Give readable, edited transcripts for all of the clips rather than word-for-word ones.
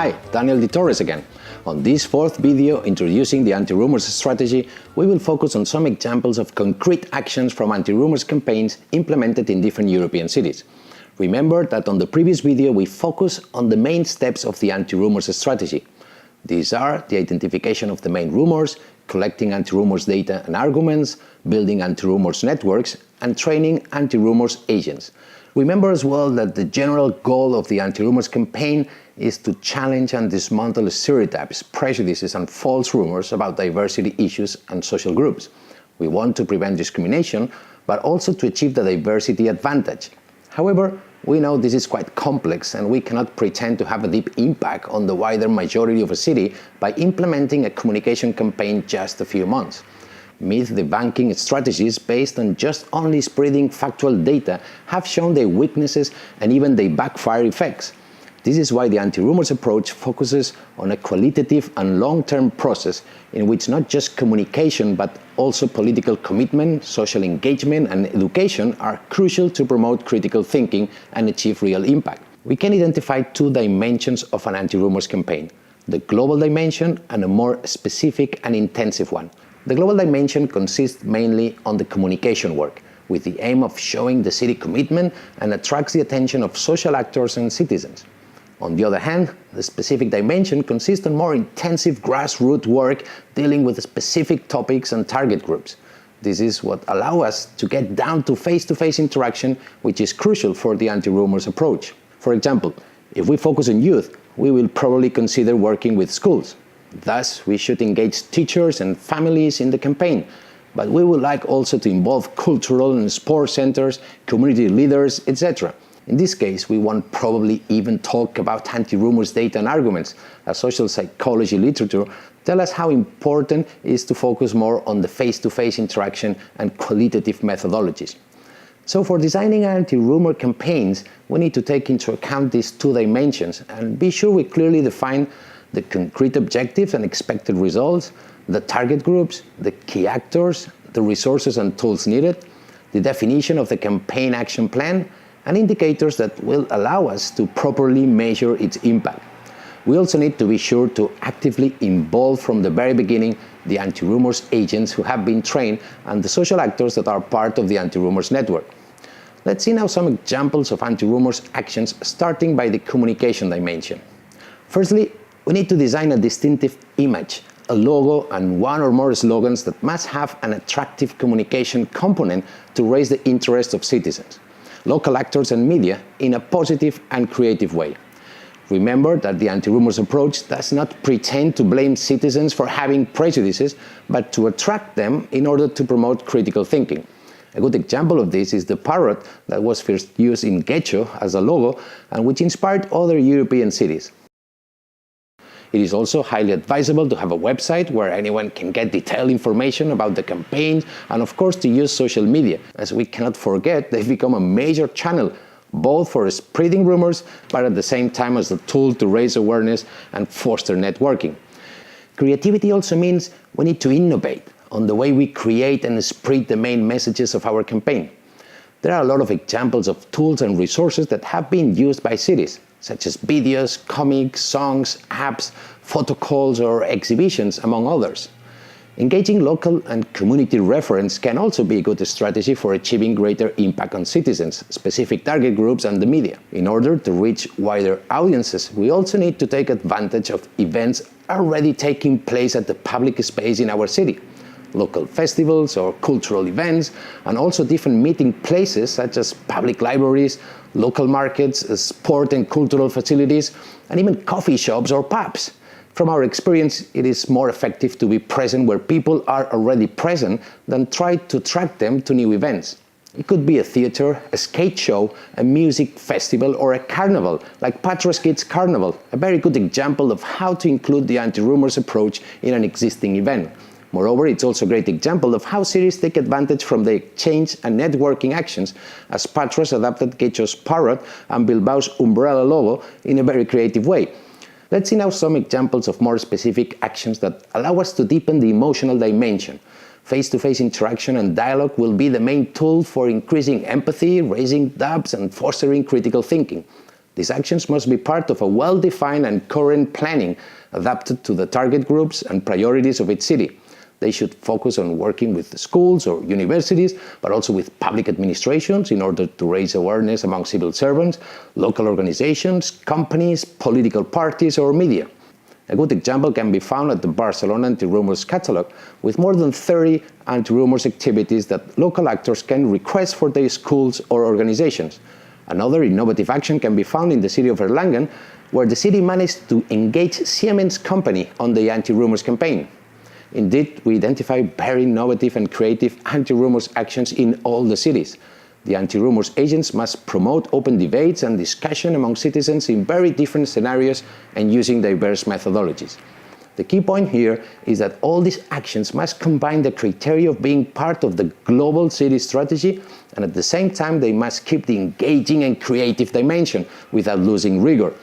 Hi, Daniel Di Torres again. On this fourth video introducing the Anti-Rumours strategy, we will focus on some examples of concrete actions from anti-rumours campaigns implemented in different European cities. Remember that on the previous video we focused on the main steps of the anti-rumours strategy. These are the identification of the main rumours, collecting anti-rumours data and arguments, building anti-rumours networks, and training anti-rumours agents. Remember as well that the general goal of the anti-rumours campaign is to challenge and dismantle stereotypes, prejudices and false rumours about diversity issues and social groups. We want to prevent discrimination, but also to achieve the diversity advantage. However, we know this is quite complex and we cannot pretend to have a deep impact on the wider majority of a city by implementing a communication campaign just a few months. Myth-debunking strategies based on just only spreading factual data have shown their weaknesses and even their backfire effects. This is why the anti-rumours approach focuses on a qualitative and long-term process in which not just communication but also political commitment, social engagement and education are crucial to promote critical thinking and achieve real impact. We can identify two dimensions of an anti-rumours campaign: the global dimension and a more specific and intensive one. The global dimension consists mainly on the communication work, with the aim of showing the city commitment and attracts the attention of social actors and citizens. On the other hand, the specific dimension consists on more intensive grassroots work dealing with specific topics and target groups. This is what allows us to get down to face-to-face interaction, which is crucial for the anti-rumours approach. For example, if we focus on youth, we will probably consider working with schools. Thus, we should engage teachers and families in the campaign, but we would like also to involve cultural and sports centers, community leaders, etc. In this case, we won't probably even talk about anti-rumours data and arguments, as social psychology literature tell us how important it is to focus more on the face-to-face interaction and qualitative methodologies. So for designing anti-rumour campaigns, we need to take into account these two dimensions and be sure we clearly define the concrete objectives and expected results, the target groups, the key actors, the resources and tools needed, the definition of the campaign action plan, and indicators that will allow us to properly measure its impact. We also need to be sure to actively involve from the very beginning the anti-rumours agents who have been trained and the social actors that are part of the anti-rumours network. Let's see now some examples of anti-rumours actions, starting by the communication dimension. Firstly, we need to design a distinctive image, a logo and one or more slogans that must have an attractive communication component to raise the interest of citizens, local actors and media in a positive and creative way. Remember that the anti-rumours approach does not pretend to blame citizens for having prejudices, but to attract them in order to promote critical thinking. A good example of this is the parrot that was first used in Getxo as a logo and which inspired other European cities. It is also highly advisable to have a website where anyone can get detailed information about the campaign and of course to use social media, as we cannot forget they've become a major channel both for spreading rumours but at the same time as a tool to raise awareness and foster networking. Creativity also means we need to innovate on the way we create and spread the main messages of our campaign. There are a lot of examples of tools and resources that have been used by cities, such as videos, comics, songs, apps, photo calls or exhibitions, among others. Engaging local and community reference can also be a good strategy for achieving greater impact on citizens, specific target groups and the media. In order to reach wider audiences, we also need to take advantage of events already taking place at the public space in our city. Local festivals or cultural events, and also different meeting places such as public libraries, local markets, sport and cultural facilities, and even coffee shops or pubs. From our experience, it is more effective to be present where people are already present than try to attract them to new events. It could be a theatre, a skate show, a music festival or a carnival, like Patra's Kids Carnival, a very good example of how to include the anti-rumours approach in an existing event. Moreover, it's also a great example of how cities take advantage from the exchange and networking actions, as Patra's adapted Getxo's parrot and Bilbao's umbrella logo in a very creative way. Let's see now some examples of more specific actions that allow us to deepen the emotional dimension. Face-to-face interaction and dialogue will be the main tool for increasing empathy, raising doubts and fostering critical thinking. These actions must be part of a well-defined and current planning adapted to the target groups and priorities of each city. They should focus on working with schools or universities, but also with public administrations in order to raise awareness among civil servants, local organizations, companies, political parties, or media. A good example can be found at the Barcelona Anti-Rumours catalog, with more than 30 anti-rumours activities that local actors can request for their schools or organizations. Another innovative action can be found in the city of Erlangen, where the city managed to engage Siemens company on the anti-rumours campaign. Indeed, we identify very innovative and creative anti-rumours actions in all the cities. The anti-rumours agents must promote open debates and discussion among citizens in very different scenarios and using diverse methodologies. The key point here is that all these actions must combine the criteria of being part of the global city strategy, and at the same time they must keep the engaging and creative dimension without losing rigor.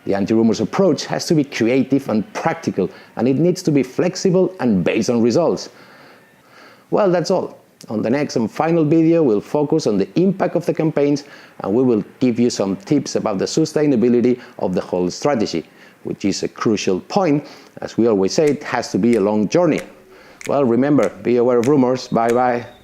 The anti-rumours approach has to be creative and practical, and it needs to be flexible and based on results. Well, that's all. On the next and final video, we'll focus on the impact of the campaigns, and we will give you some tips about the sustainability of the whole strategy, which is a crucial point. As we always say, it has to be a long journey. Well, remember, be aware of rumors. Bye-bye.